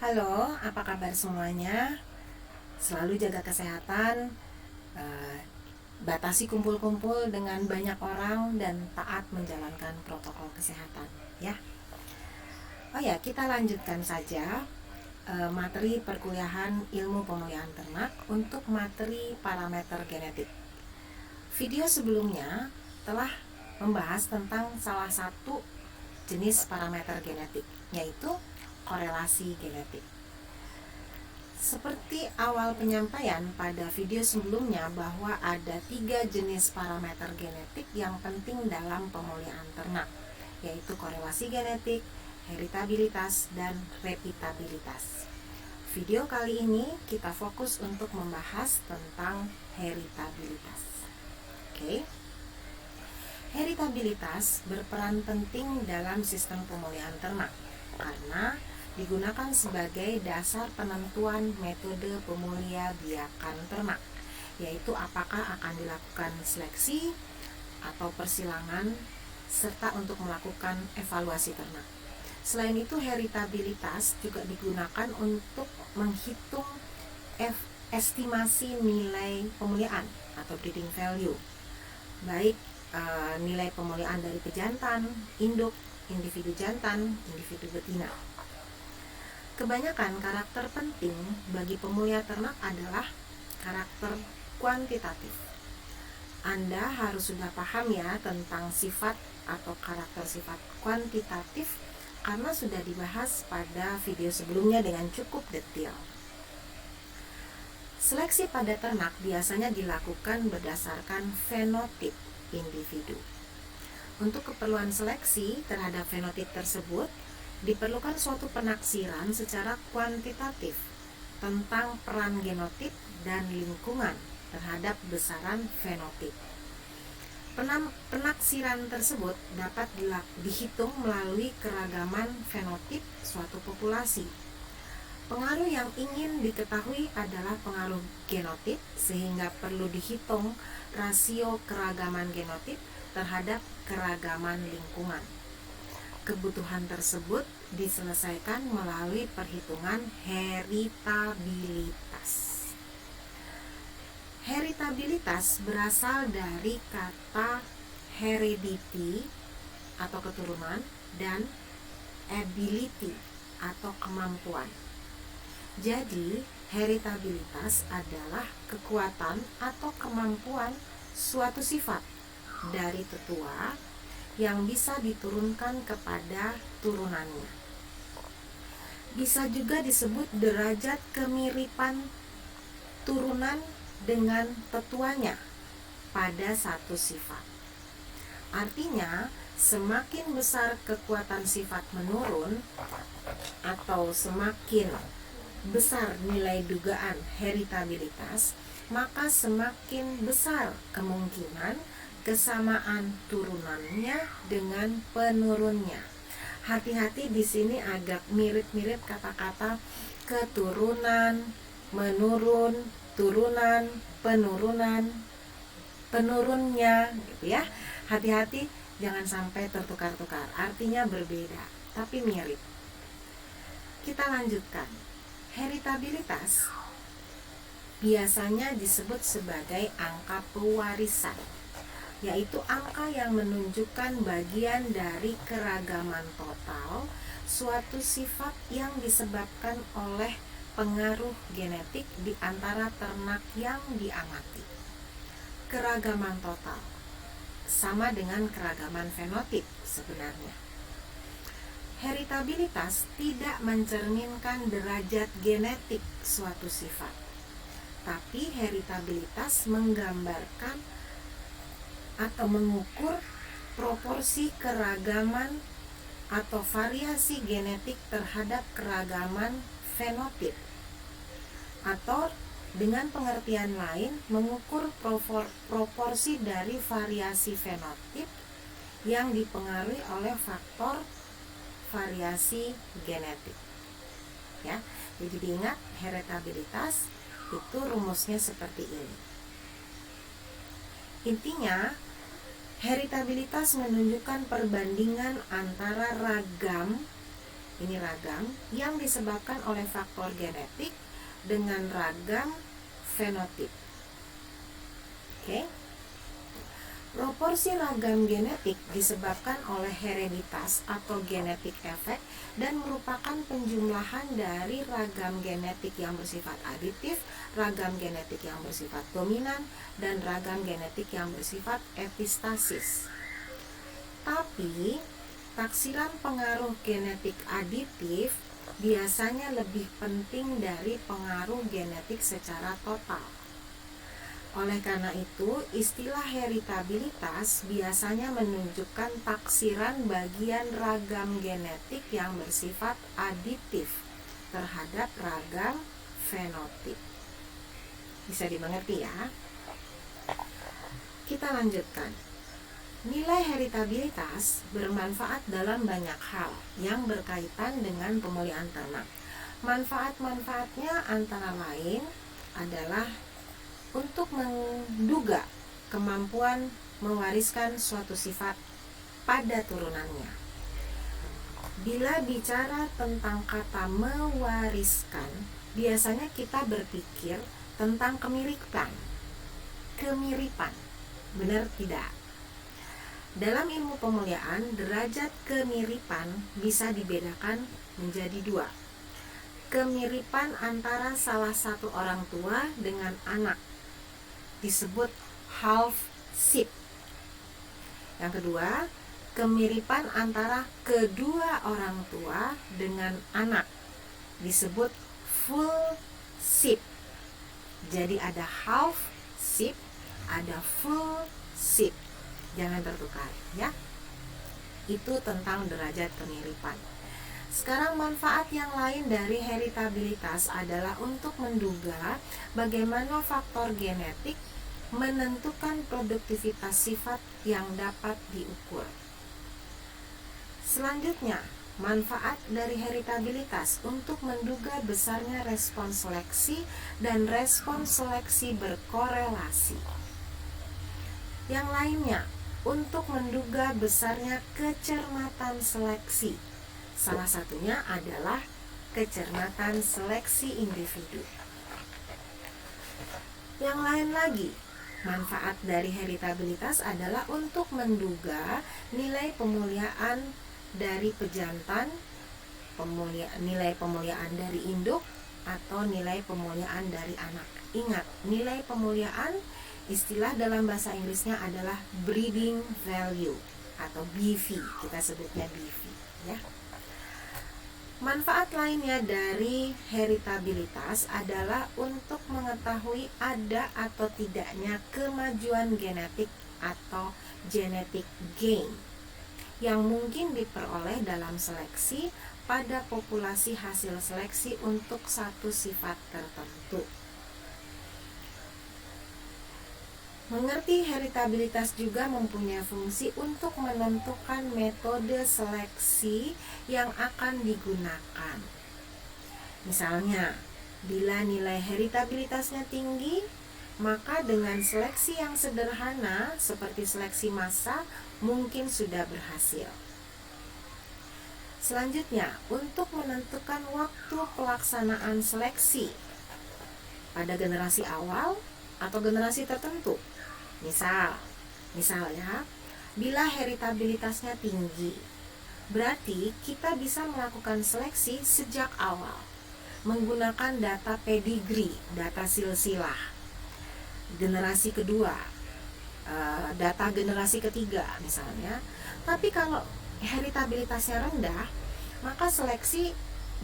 Halo, apa kabar semuanya? Selalu jaga kesehatan, eh, batasi kumpul-kumpul dengan banyak orang dan taat menjalankan protokol kesehatan, ya. Oh ya, kita lanjutkan saja materi perkuliahan ilmu pemulihan ternak untuk materi parameter genetik. Video sebelumnya telah membahas tentang salah satu jenis parameter genetik, yaitu korelasi genetik. Seperti awal penyampaian pada video sebelumnya bahwa ada 3 jenis parameter genetik yang penting dalam pemulihan ternak, yaitu korelasi genetik, heritabilitas, dan repitabilitas. Video kali ini kita fokus untuk membahas tentang heritabilitas. Oke. Heritabilitas berperan penting dalam sistem pemulihan ternak karena digunakan sebagai dasar penentuan metode pemulia biakan ternak, yaitu apakah akan dilakukan seleksi atau persilangan serta untuk melakukan evaluasi ternak. Selain itu, heritabilitas juga digunakan untuk menghitung estimasi nilai pemuliaan atau breeding value, baik nilai pemuliaan dari pejantan, induk, individu jantan, individu betina. Kebanyakan karakter penting bagi pemulia ternak adalah karakter kuantitatif. Anda harus sudah paham ya tentang sifat atau karakter sifat kuantitatif karena sudah dibahas pada video sebelumnya dengan cukup detail. Seleksi pada ternak biasanya dilakukan berdasarkan fenotip individu. Untuk keperluan seleksi terhadap fenotip tersebut, diperlukan suatu penaksiran secara kuantitatif tentang peran genotip dan lingkungan terhadap besaran fenotip. Penaksiran tersebut dapat dihitung melalui keragaman fenotip suatu populasi. Pengaruh yang ingin diketahui adalah pengaruh genotip, sehingga perlu dihitung rasio keragaman genotip terhadap keragaman lingkungan. Kebutuhan tersebut diselesaikan melalui perhitungan heritabilitas. Heritabilitas berasal dari kata heredity atau keturunan dan ability atau kemampuan. Jadi, heritabilitas adalah kekuatan atau kemampuan suatu sifat dari tetua yang bisa diturunkan kepada turunannya. Bisa juga disebut derajat kemiripan turunan dengan tetuanya pada satu sifat. Artinya, semakin besar kekuatan sifat menurun atau semakin besar nilai dugaan heritabilitas, maka semakin besar kemungkinan kesamaan turunannya dengan penurunnya. Hati-hati di sini agak mirip-mirip kata-kata keturunan, menurun, turunan, penurunan, penurunnya gitu ya. Hati-hati jangan sampai tertukar-tukar. Artinya berbeda, tapi mirip. Kita lanjutkan. Heritabilitas biasanya disebut sebagai angka pewarisan, yaitu angka yang menunjukkan bagian dari keragaman total suatu sifat yang disebabkan oleh pengaruh genetik di antara ternak yang diamati. Keragaman total sama dengan keragaman fenotip sebenarnya. Heritabilitas tidak mencerminkan derajat genetik suatu sifat, tapi heritabilitas menggambarkan atau mengukur proporsi keragaman atau variasi genetik terhadap keragaman fenotip, atau dengan pengertian lain mengukur proporsi dari variasi fenotip yang dipengaruhi oleh faktor variasi genetik. Ya, jadi diingat heritabilitas itu rumusnya seperti ini. Intinya, heritabilitas menunjukkan perbandingan antara ragam ini ragam, yang disebabkan oleh faktor genetik dengan ragam fenotip. Oke. Proporsi ragam genetik disebabkan oleh hereditas atau genetik efek dan merupakan penjumlahan dari ragam genetik yang bersifat aditif, ragam genetik yang bersifat dominan, dan ragam genetik yang bersifat epistasis. Tapi, taksiran pengaruh genetik aditif biasanya lebih penting dari pengaruh genetik secara total. Oleh karena itu, istilah heritabilitas biasanya menunjukkan taksiran bagian ragam genetik yang bersifat aditif terhadap ragam fenotip. Bisa dimengerti ya? Kita lanjutkan. Nilai heritabilitas bermanfaat dalam banyak hal yang berkaitan dengan pemulihan ternak. Manfaat-manfaatnya antara lain adalah untuk menduga kemampuan mewariskan suatu sifat pada turunannya. Bila bicara tentang kata mewariskan, biasanya kita berpikir tentang kemiripan. Benar tidak? Dalam ilmu pemuliaan, derajat kemiripan bisa dibedakan menjadi dua. Kemiripan antara salah satu orang tua dengan anak disebut half sib. Yang kedua, kemiripan antara kedua orang tua dengan anak disebut full sib. Jadi ada half sib, ada full sib. Jangan tertukar ya. Itu tentang derajat kemiripan. Sekarang manfaat yang lain dari heritabilitas adalah untuk menduga bagaimana faktor genetik menentukan produktivitas sifat yang dapat diukur. Selanjutnya, manfaat dari heritabilitas untuk menduga besarnya respons seleksi dan respons seleksi berkorelasi. Yang lainnya, untuk menduga besarnya kecermatan seleksi. Salah satunya adalah kecermatan seleksi individu. Yang lain lagi, manfaat dari heritabilitas adalah untuk menduga nilai pemuliaan dari pejantan, nilai pemuliaan dari induk, atau nilai pemuliaan dari anak. Ingat, nilai pemuliaan istilah dalam bahasa Inggrisnya adalah breeding value atau BV, kita sebutnya BV ya. Manfaat lainnya dari heritabilitas adalah untuk mengetahui ada atau tidaknya kemajuan genetik atau genetic gain yang mungkin diperoleh dalam seleksi pada populasi hasil seleksi untuk satu sifat tertentu. Mengerti heritabilitas juga mempunyai fungsi untuk menentukan metode seleksi yang akan digunakan. Misalnya, bila nilai heritabilitasnya tinggi, maka dengan seleksi yang sederhana seperti seleksi massa mungkin sudah berhasil. Selanjutnya, untuk menentukan waktu pelaksanaan seleksi pada generasi awal atau generasi tertentu. Misalnya, bila heritabilitasnya tinggi, berarti kita bisa melakukan seleksi sejak awal menggunakan data pedigree, data silsilah generasi kedua, data generasi ketiga misalnya. Tapi kalau heritabilitasnya rendah, maka seleksi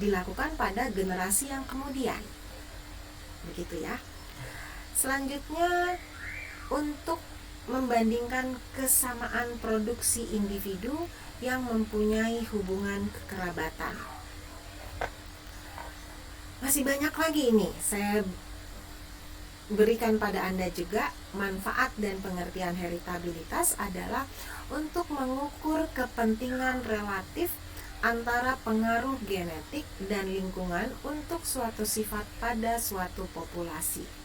dilakukan pada generasi yang kemudian. Begitu ya. Selanjutnya, untuk membandingkan kesamaan produksi individu yang mempunyai hubungan kekerabatan. Masih banyak lagi ini saya berikan pada Anda juga. Manfaat dan pengertian heritabilitas adalah untuk mengukur kepentingan relatif antara pengaruh genetik dan lingkungan untuk suatu sifat pada suatu populasi.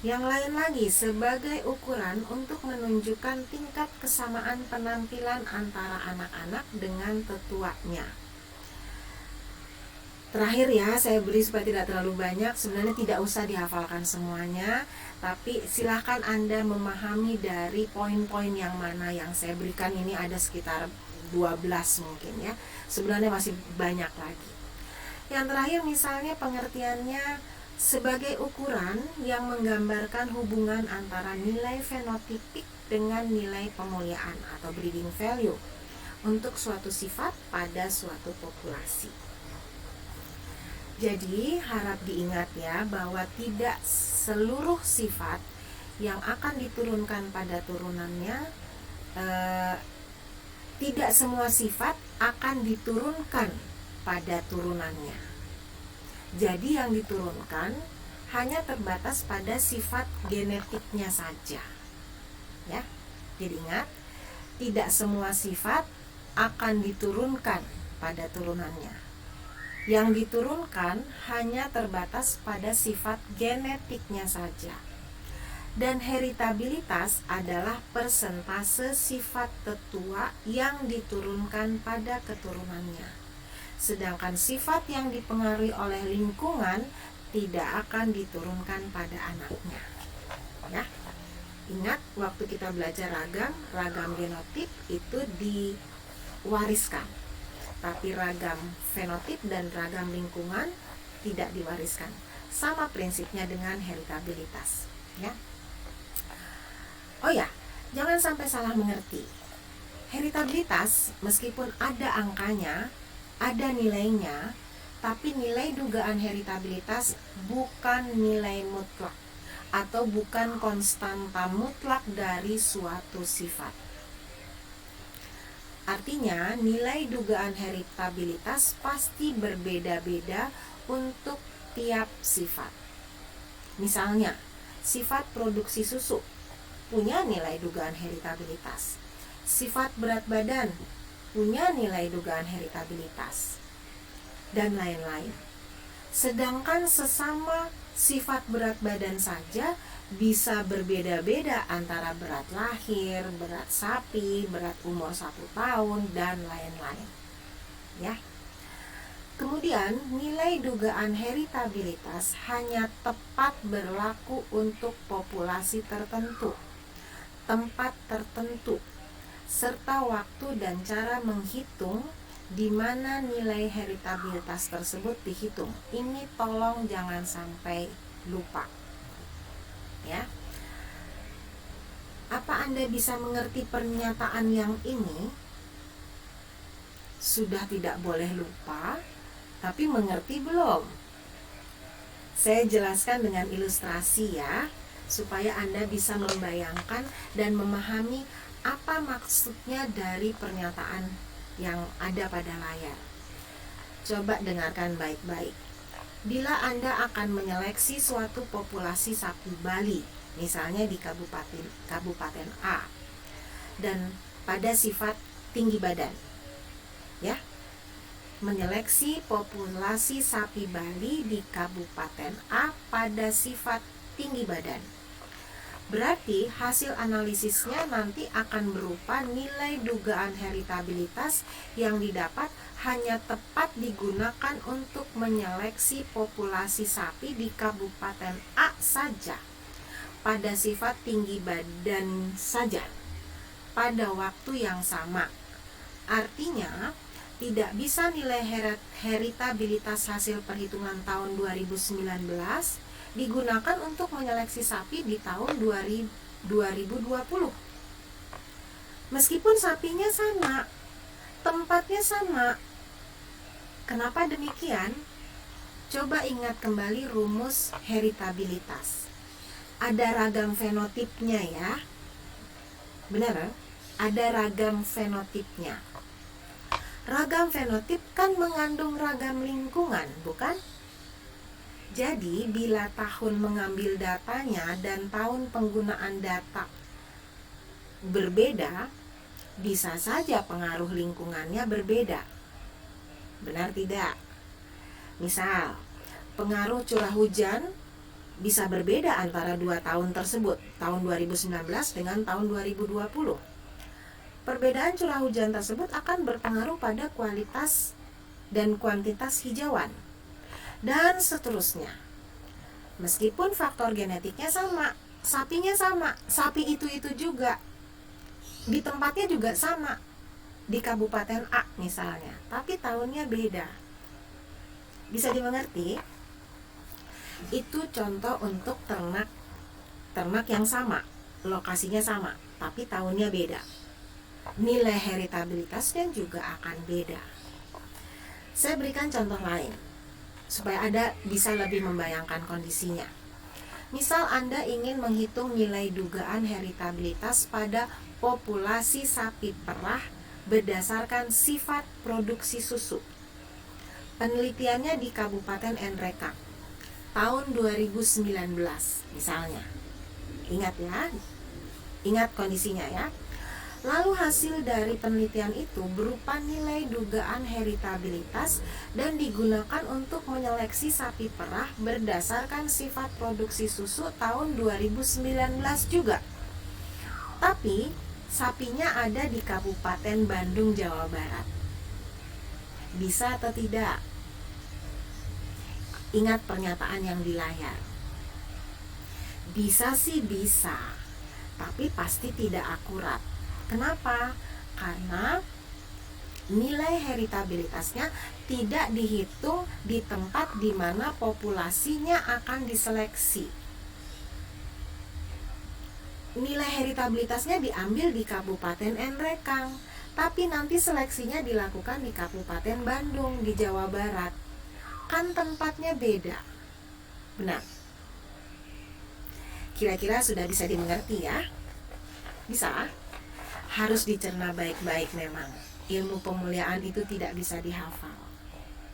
Yang lain lagi sebagai ukuran untuk menunjukkan tingkat kesamaan penampilan antara anak-anak dengan tetuanya. Terakhir ya, saya beri supaya tidak terlalu banyak. Sebenarnya tidak usah dihafalkan semuanya, tapi silahkan Anda memahami dari poin-poin yang mana yang saya berikan. Ini ada sekitar 12 mungkin ya. Sebenarnya masih banyak lagi. Yang terakhir misalnya pengertiannya sebagai ukuran yang menggambarkan hubungan antara nilai fenotipik dengan nilai pemuliaan atau breeding value untuk suatu sifat pada suatu populasi. Jadi harap diingat ya bahwa tidak seluruh sifat yang akan diturunkan pada turunannya, tidak semua sifat akan diturunkan pada turunannya. Jadi yang diturunkan hanya terbatas pada sifat genetiknya saja. Ya, jadi ingat, tidak semua sifat akan diturunkan pada turunannya. Yang diturunkan hanya terbatas pada sifat genetiknya saja. Dan heritabilitas adalah persentase sifat tetua yang diturunkan pada keturunannya. Sedangkan sifat yang dipengaruhi oleh lingkungan tidak akan diturunkan pada anaknya. Ya. Ingat waktu kita belajar ragam genotip itu diwariskan. Tapi ragam fenotip dan ragam lingkungan tidak diwariskan. Sama prinsipnya dengan heritabilitas, ya. Oh ya, jangan sampai salah mengerti. Heritabilitas meskipun ada angkanya, ada nilainya, tapi nilai dugaan heritabilitas bukan nilai mutlak atau bukan konstanta mutlak dari suatu sifat. Artinya, nilai dugaan heritabilitas pasti berbeda-beda untuk tiap sifat. Misalnya, sifat produksi susu punya nilai dugaan heritabilitas. Sifat berat badan punya nilai dugaan heritabilitas. Dan lain-lain. Sedangkan sesama sifat berat badan saja bisa berbeda-beda antara berat lahir, berat sapi, berat umur 1 tahun, dan lain-lain. Ya. Kemudian, nilai dugaan heritabilitas hanya tepat berlaku untuk populasi tertentu, tempat tertentu, serta waktu dan cara menghitung di mana nilai heritabilitas tersebut dihitung. Ini tolong jangan sampai lupa. Ya. Apa Anda bisa mengerti pernyataan yang ini? Sudah tidak boleh lupa, tapi mengerti belum? Saya jelaskan dengan ilustrasi ya, supaya Anda bisa membayangkan dan memahami apa maksudnya dari pernyataan yang ada pada layar. Coba dengarkan baik-baik. Bila Anda akan menyeleksi suatu populasi sapi Bali, misalnya di kabupaten A, dan pada sifat tinggi badan, ya, menyeleksi populasi sapi Bali di kabupaten A pada sifat tinggi badan, berarti hasil analisisnya nanti akan berupa nilai dugaan heritabilitas yang didapat hanya tepat digunakan untuk menyeleksi populasi sapi di kabupaten A saja pada sifat tinggi badan saja pada waktu yang sama. Artinya tidak bisa nilai heritabilitas hasil perhitungan tahun 2019 digunakan untuk menyeleksi sapi di tahun 2020. Meskipun sapinya sama, tempatnya sama. Kenapa demikian? Coba ingat kembali rumus heritabilitas. Ada ragam fenotipnya ya. Benar? Ada ragam fenotipnya. Ragam fenotip kan mengandung ragam lingkungan, bukan? Jadi, bila tahun mengambil datanya dan tahun penggunaan data berbeda, bisa saja pengaruh lingkungannya berbeda. Benar tidak? Misal, pengaruh curah hujan bisa berbeda antara 2 tahun tersebut, tahun 2019 dengan tahun 2020. Perbedaan curah hujan tersebut akan berpengaruh pada kualitas dan kuantitas hijauan. dan seterusnya. Meskipun faktor genetiknya sama, sapinya sama, sapi itu juga, di tempatnya juga sama, di Kabupaten A misalnya, tapi tahunnya beda. Bisa dimengerti? Itu contoh untuk ternak yang sama, lokasinya sama, tapi tahunnya beda. Nilai heritabilitasnya juga akan beda. Saya berikan contoh lain supaya Anda bisa lebih membayangkan kondisinya. Misal Anda ingin menghitung nilai dugaan heritabilitas pada populasi sapi perah berdasarkan sifat produksi susu. Penelitiannya di Kabupaten Nrekang tahun 2019 misalnya. Ingat ya, ingat kondisinya ya. Lalu hasil dari penelitian itu berupa nilai dugaan heritabilitas dan digunakan untuk menyeleksi sapi perah berdasarkan sifat produksi susu tahun 2019 juga. Tapi sapinya ada di Kabupaten Bandung, Jawa Barat. Bisa atau tidak? Ingat pernyataan yang di layar. Bisa sih bisa, tapi pasti tidak akurat. Kenapa? Karena nilai heritabilitasnya tidak dihitung di tempat di mana populasinya akan diseleksi. Nilai heritabilitasnya diambil di Kabupaten Nrekang, tapi nanti seleksinya dilakukan di Kabupaten Bandung di Jawa Barat. Kan tempatnya beda. Benar. Kira-kira sudah bisa dimengerti ya? Bisa? Harus dicerna baik-baik memang. Ilmu pemuliaan itu tidak bisa dihafal.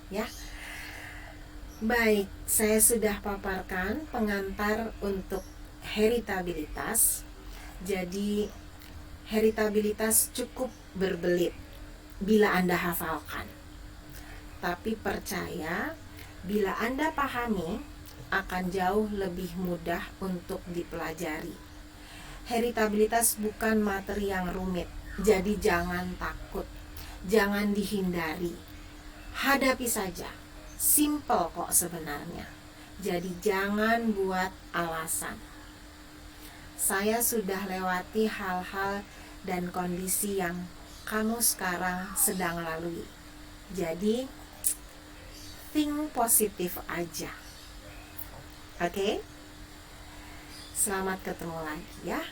Ya. Baik, saya sudah paparkan pengantar untuk heritabilitas. Jadi heritabilitas cukup berbelit bila Anda hafalkan. Tapi percaya, bila Anda pahami, akan jauh lebih mudah untuk dipelajari. Heritabilitas bukan materi yang rumit, jadi jangan takut, jangan dihindari. Hadapi saja, simple kok sebenarnya. Jadi jangan buat alasan. Saya sudah lewati hal-hal dan kondisi yang kamu sekarang sedang lalui. Jadi think positif aja. Oke? Selamat ketemu lagi ya.